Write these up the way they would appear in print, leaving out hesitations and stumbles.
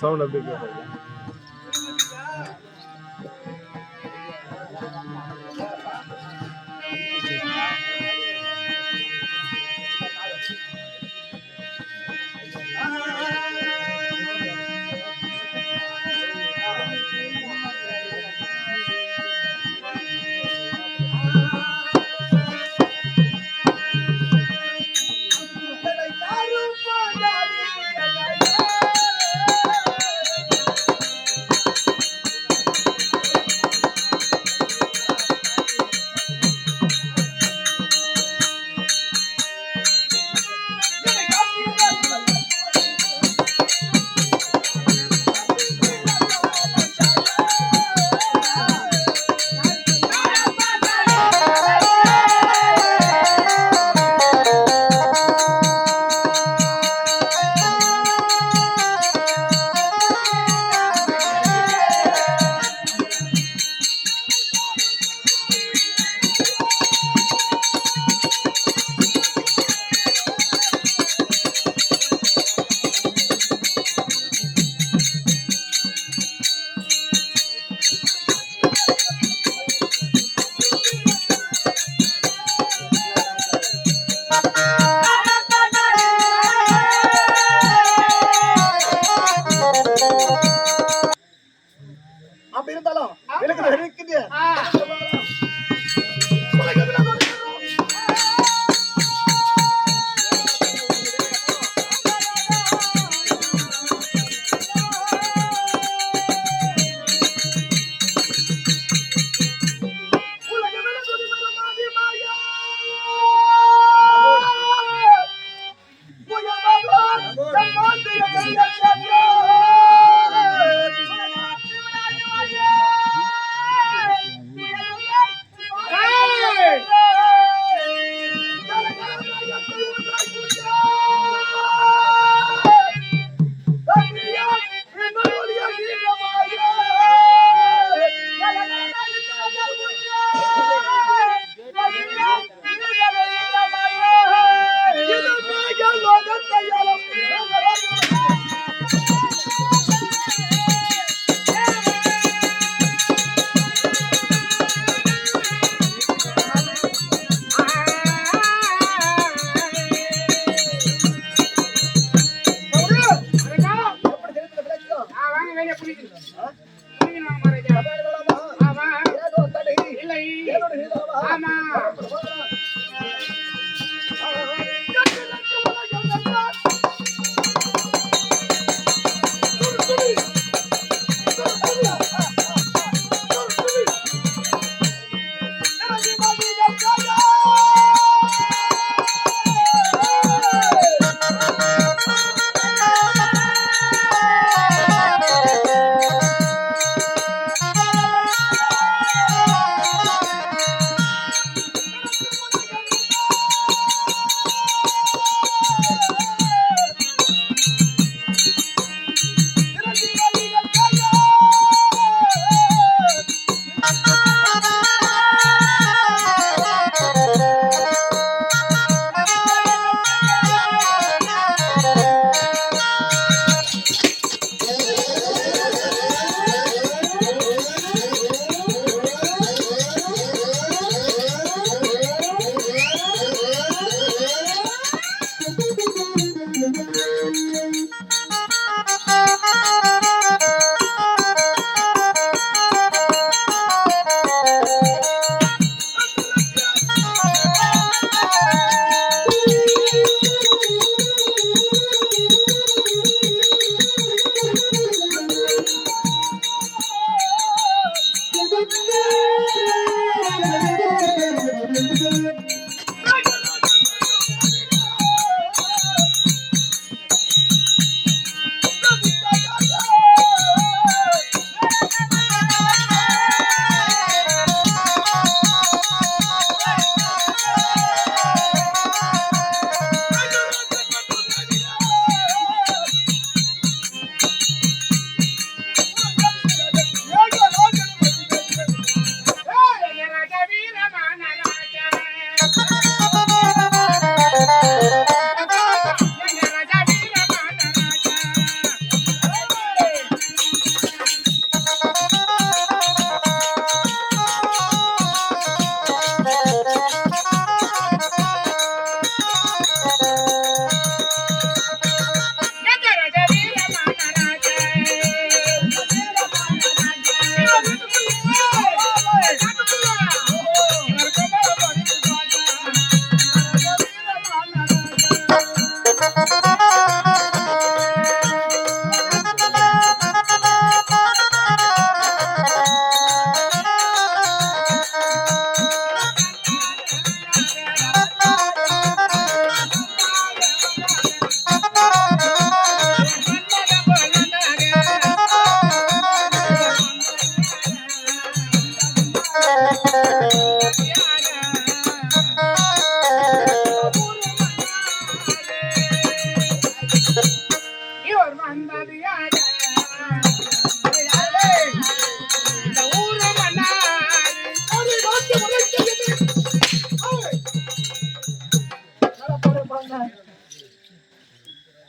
Sound அப்படியே கேட்குது.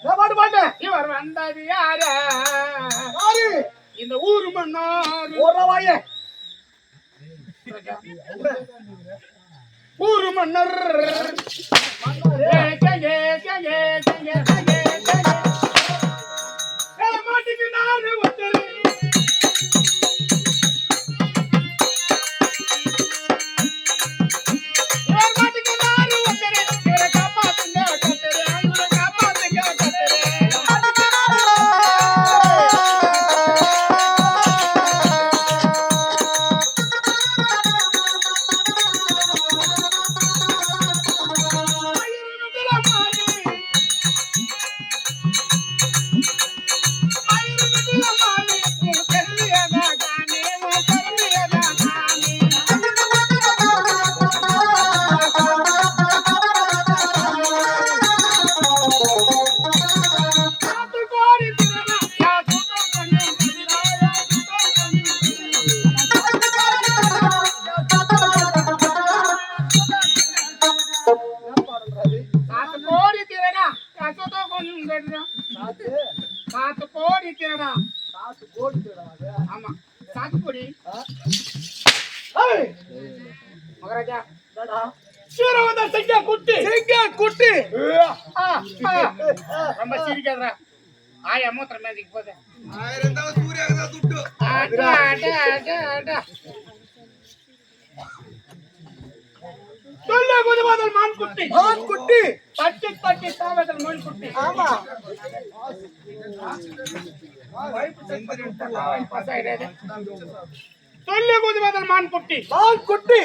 நான் பாட்டு பாட்டேன். இவர் வந்தது யாரு? யாரு? இந்த ஊரு மன்னர். ஓரவாயே. ஊரு மன்னர். மாட்டுக்கு நானு ஒருத்தர். மாட்டுக்கு நானு ஒருத்தர். இவரை காப்பாத்துங்க கத்தரு. இவரை காப்பாத்துங்க கத்தரு. சாத்து கோடி திருடா. காசு கோடி தேடாது. ஆமா சாத்து கோடி. ஏய், மகாராஜா என்னடா? சீரவந்த சிங்க குட்டி. சிங்க குட்டி. ஆ, ஆ. ரொம்ப சிரிக்காதடா. ஆயா மூத்திர மேதிக்கு போதே. 1000 தான் சூர்யாக்கு தான் துட்டு. அடா அடா அடா அடா. சொல்ல குதிவாதல் மான் குட்டி. மான் குட்டி. தட்டி தட்டி சாவதல் மான் குட்டி. ஆமா. சொல்ல குதிவாதல் மான் குட்டி. மான் குட்டி.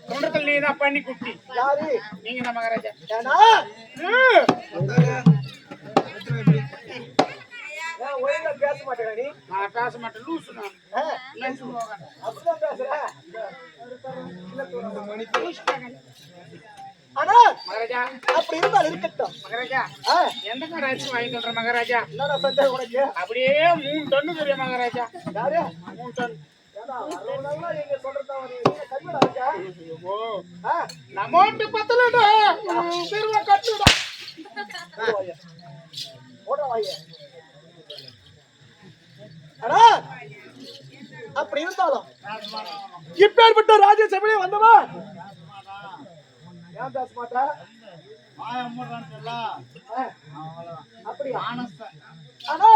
தொண்டத்தில் நீதான் பண்ணி குட்டி. யாரு? நீங்க தான் மகாராஜா. ஏனா? ஏன் ஒழுங்கா பேச மாட்டேங்க நீ? நான் பேச மாட்டேன் லூசு நான். ஆ, லூசு போகாத. அப்படிதான் பேசுற. ஆனா மகாராஜா அப்படி இருந்தால் இருக்கட்டும். மகாராஜா ஆ, எந்த கடை அரிசி வாங்கிட்டு வர மகாராஜா? என்னடா சந்தேகம் உனக்கு? அப்படியே 3 டன்னு தெரியும் மகாராஜா. யாரு? 3 டன். ஏடா, அவ்வளவுதான் நீங்க சொல்றதா நீங்க கம்மியா இருக்கா? ஓ ஆ, நமோட்டு பத்தலடா. திரும்ப கட்டுடா. ஓட வாயே. ஆனா அப்படி இருந்தாலும் இப்பேற்பட்ட ராஜ்யசபையிலே வந்தவா ஏன் பேச மாட்டா? ஆ, அப்படியா? ஆனா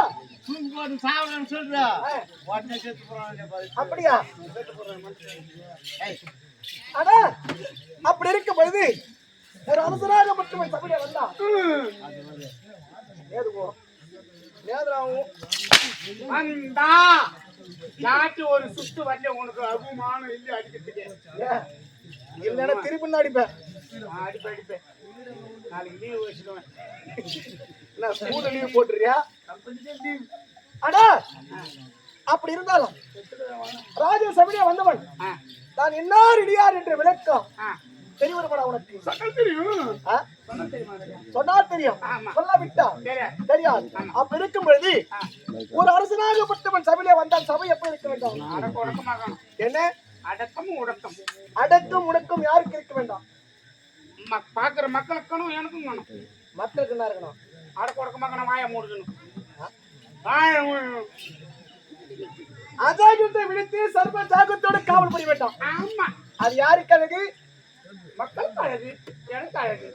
சொல்றா ஆ, உடனே செத்து போறான். அப்படியா? ஆனா அப்படி இருக்கும் பொழுது ஒரு அவசராக மட்டும் சபையில வந்தா ஏதுவோ நேதராவும் வந்தா நாட்டு ஒரு சுத்து வரல உனக்கு அபமானம் இல்ல அடிக்கிறதுக்கு. இல்லைன்னா திருப்பி அடிப்பேன். நான் அடிப்பேன். நாளைக்கு லீவ் வச்சுடுவேன். நான் ஸ்கூல்ல லீவ் போட்டுறியா? ஆனா அப்படி இருந்தாலும் ராஜ்யசபையிலே வந்தவன் ஆ, தான் இன்னார் இடியார் என்ற விளக்கம் ஆ. தெரிவருமாடா உனக்கு? சகல் தெரியும். ஆ? சொன்னா தெரியுமா மகாராஜா? சொன்னால் தெரியும், ஆமா. சொல்லாவிட்டா தெரியாது. தெரியாது. அப்ப இருக்கும் பொழுது ஆ. ஒரு அரசனாகப்பட்டவன் சபையிலே வந்தால் சபை எப்படி இருக்க வேண்டும்? அடக்க உடக்கமாக என்ன? அடக்கமும் உடக்கம். அடக்கம் உடக்கம் யாருக்கு இருக்க வேண்டாம்? பாக்குற மக்களுக்கணும் எனக்கும் வேணும். மக்களுக்கு என்ன இருக்கணும்? அடக்க உடக்கமாக நான் வாய மூடணும். வாய மூடணும். அஜாகிரத்தை விடுத்து சர்வ ஜாகிரத்தோட காவல் புரிய வேண்டாம். ஆமா அது யாருக்கு அழகு? மக்களுக்கு அழகு எனக்கு அழகு.